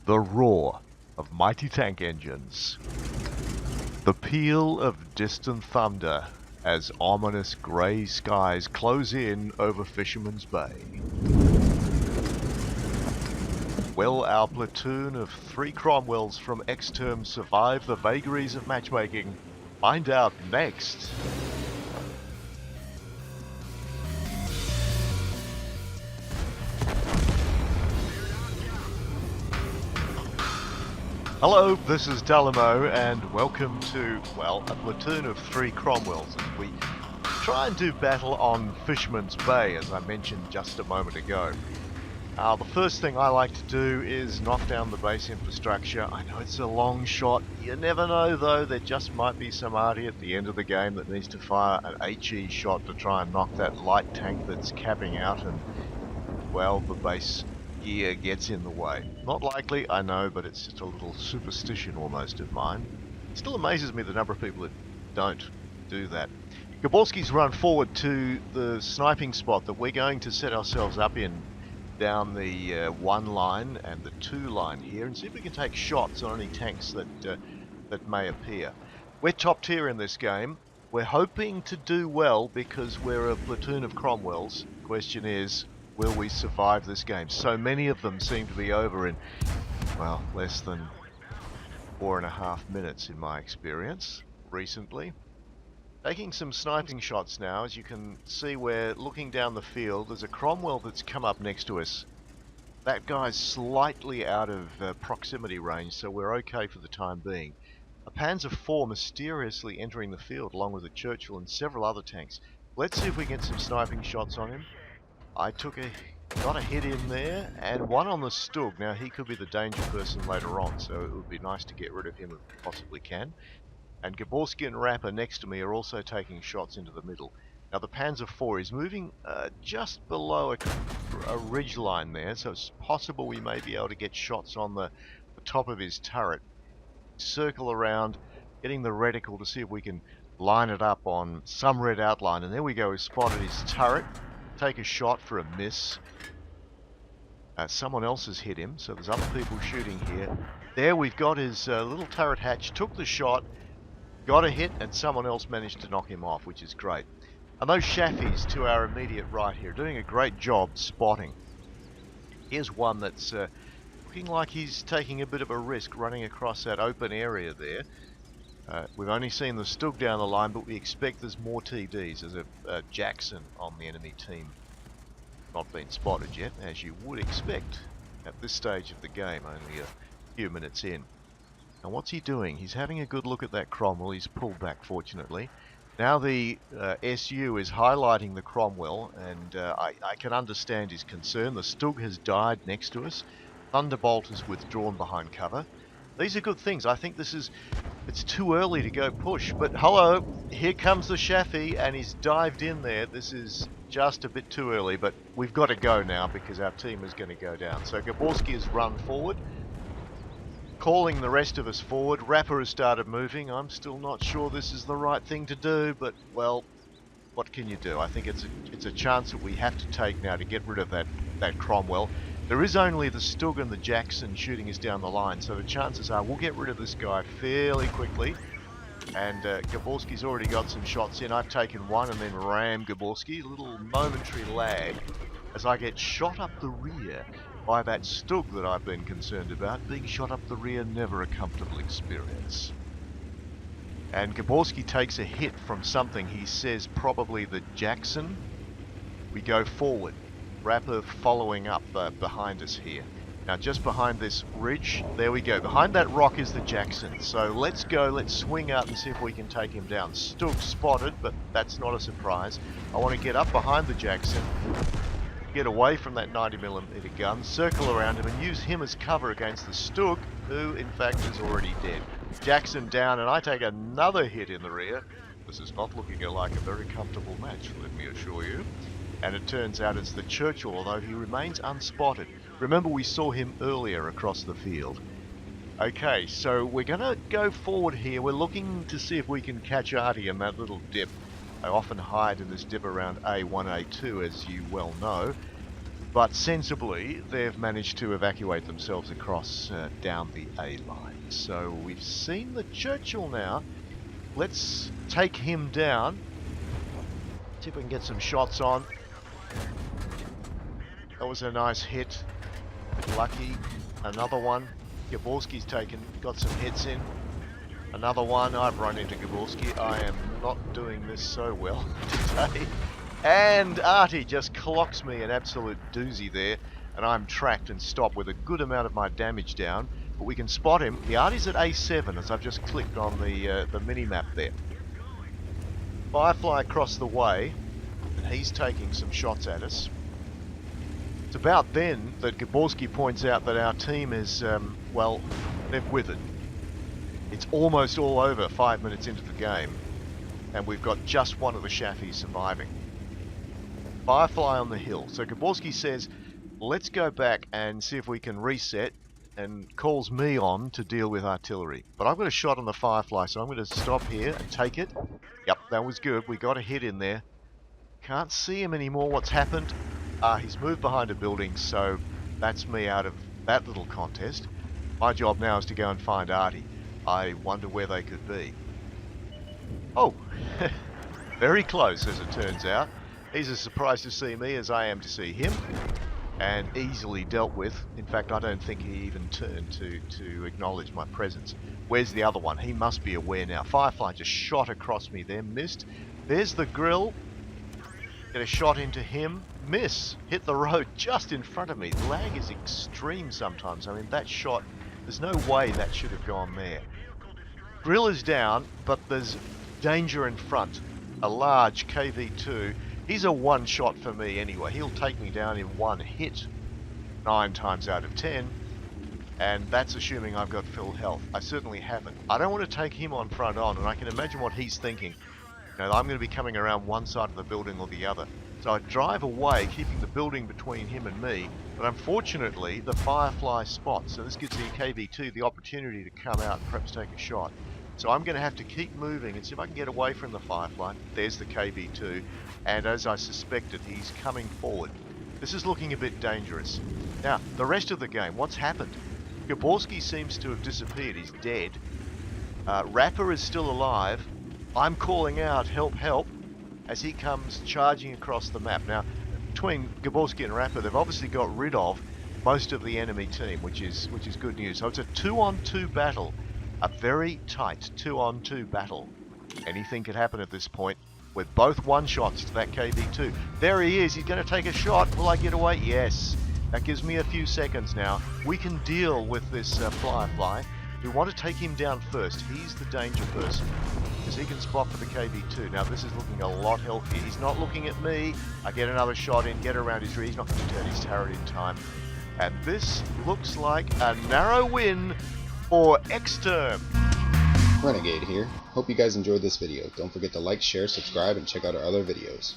The roar of mighty tank engines. The peal of distant thunder as ominous grey skies close in over Fisherman's Bay. Will our platoon of 3 Cromwells from X-Term survive the vagaries of matchmaking? Find out next! Hello, this is Dalemo and welcome to, well, a platoon of 3 Cromwells as we try and do battle on Fisherman's Bay, as I mentioned just a moment ago. The first thing I like to do is knock down the base infrastructure. I know it's a long shot. You never know though, there just might be some arty at the end of the game that needs to fire an HE shot to try and knock that light tank that's capping out and, well, the base gear gets in the way. Not likely, I know, but it's just a little superstition almost of mine. It still amazes me the number of people that don't do that. Gaborsky's run forward to the sniping spot that we're going to set ourselves up in down the 1 line and the 2 line here and see if we can take shots on any tanks that may appear. We're top tier in this game. We're hoping to do well because we're a platoon of Cromwells. The question is, will we survive this game? So many of them seem to be over in, well, less than 4.5 minutes in my experience recently. Taking some sniping shots now. As you can see, we're looking down the field. There's a Cromwell that's come up next to us. That guy's slightly out of proximity range, so we're okay for the time being. A Panzer IV mysteriously entering the field along with a Churchill and several other tanks. Let's see if we get some sniping shots on him. I got a hit in there, and one on the Stug. Now, he could be the danger person later on, so it would be nice to get rid of him if we possibly can. And Gaborsky and Rappa next to me are also taking shots into the middle. Now, the Panzer IV is moving just below a ridge line there, so it's possible we may be able to get shots on the top of his turret. Circle around, getting the reticle to see if we can line it up on some red outline. And there we go, we've spotted his turret. Take a shot for a miss. Someone else has hit him, so there's other people shooting here. There we've got his little turret hatch, took the shot, got a hit, and someone else managed to knock him off, which is great. And those Shaffies to our immediate right here, doing a great job spotting. Here's one that's looking like he's taking a bit of a risk running across that open area there. We've only seen the Stug down the line, but we expect there's more TDs. There's a Jackson on the enemy team. Not been spotted yet, as you would expect at this stage of the game, only a few minutes in. Now what's he doing? He's having a good look at that Cromwell. He's pulled back, fortunately. Now the SU is highlighting the Cromwell, and I can understand his concern. The Stug has died next to us. Thunderbolt has withdrawn behind cover. These are good things. I think it's too early to go push, but hello, here comes the Shaffy, and he's dived in there. This is just a bit too early, but we've got to go now because our team is going to go down. So Gaborsky has run forward, calling the rest of us forward. Rappa has started moving. I'm still not sure this is the right thing to do, but, well, what can you do? I think it's a chance that we have to take now to get rid of that Cromwell. There is only the Stug and the Jackson shooting us down the line, so the chances are we'll get rid of this guy fairly quickly. And Gaborsky's already got some shots in. I've taken one and then rammed Gaborsky. A little momentary lag as I get shot up the rear by that Stug that I've been concerned about. Being shot up the rear, never a comfortable experience. And Gaborsky takes a hit from something, he says probably the Jackson. We go forward. Rappa following up behind us here. Now just behind this ridge, there we go. Behind that rock is the Jackson. So let's go, let's swing out and see if we can take him down. Stug spotted, but that's not a surprise. I want to get up behind the Jackson, get away from that 90mm gun, circle around him and use him as cover against the Stug, who in fact is already dead. Jackson down, and I take another hit in the rear. This is not looking like a very comfortable match, let me assure you. And it turns out it's the Churchill, although he remains unspotted. Remember, we saw him earlier across the field. Okay, so we're going to go forward here. We're looking to see if we can catch arty in that little dip. I often hide in this dip around A1, A2, as you well know. But sensibly, they've managed to evacuate themselves across down the A line. So we've seen the Churchill now. Let's take him down. See if we can get some shots on. That was a nice hit. Lucky. Another one. Gaborsky's got some hits in. Another one. I've run into Gaborsky. I am not doing this so well today. And Artie just clocks me an absolute doozy there. And I'm tracked and stopped with a good amount of my damage down. But we can spot him. The Artie's at A7 as I've just clicked on the mini-map there. Firefly across the way. And he's taking some shots at us. It's about then that Gaborsky points out that our team is, well, they've withered. It's almost all over 5 minutes into the game, and we've got just one of the Shaffies surviving. Firefly on the hill. So Gaborsky says, let's go back and see if we can reset, and calls me on to deal with artillery. But I've got a shot on the Firefly, so I'm going to stop here and take it. Yep, that was good. We got a hit in there. Can't see him anymore. What's happened? He's moved behind a building, so that's me out of that little contest. My job now is to go and find Artie. I wonder where they could be. Oh, very close as it turns out. He's as surprised to see me as I am to see him, and easily dealt with. In fact, I don't think he even turned to acknowledge my presence. Where's the other one? He must be aware now. Firefly just shot across me there, missed. There's the grill. Get a shot into him. Miss. Hit the road just in front of me. The lag is extreme sometimes. I mean, that shot, there's no way that should have gone there. Grill is down, but there's danger in front. A large KV2. He's a one shot for me anyway. He'll take me down in one hit 9 times out of 10. And that's assuming I've got full health. I certainly haven't. I don't want to take him on front on, and I can imagine what he's thinking. You know, I'm going to be coming around one side of the building or the other. So I drive away, keeping the building between him and me, but unfortunately the Firefly spots, so this gives the KV2 the opportunity to come out and perhaps take a shot. So I'm going to have to keep moving and see if I can get away from the Firefly. There's the KV2, and as I suspected, he's coming forward. This is looking a bit dangerous. Now, the rest of the game, what's happened? Gaborsky seems to have disappeared, he's dead. Rappa is still alive. I'm calling out, help, help, as he comes charging across the map. Now, between Gaborsky and Rappa, they've obviously got rid of most of the enemy team, which is good news. So it's a 2-on-2 battle, a very tight 2-on-2 battle. Anything could happen at this point. With both one-shots to that KV2. There he is, he's going to take a shot. Will I get away? Yes. That gives me a few seconds now. We can deal with this Firefly. We want to take him down first. He's the danger person, because he can spot for the KV2. Now this is looking a lot healthier. He's not looking at me. I get another shot in, get around his rear. He's not going to turn his turret in time. And this looks like a narrow win for Exterm. Renegade here. Hope you guys enjoyed this video. Don't forget to like, share, subscribe, and check out our other videos.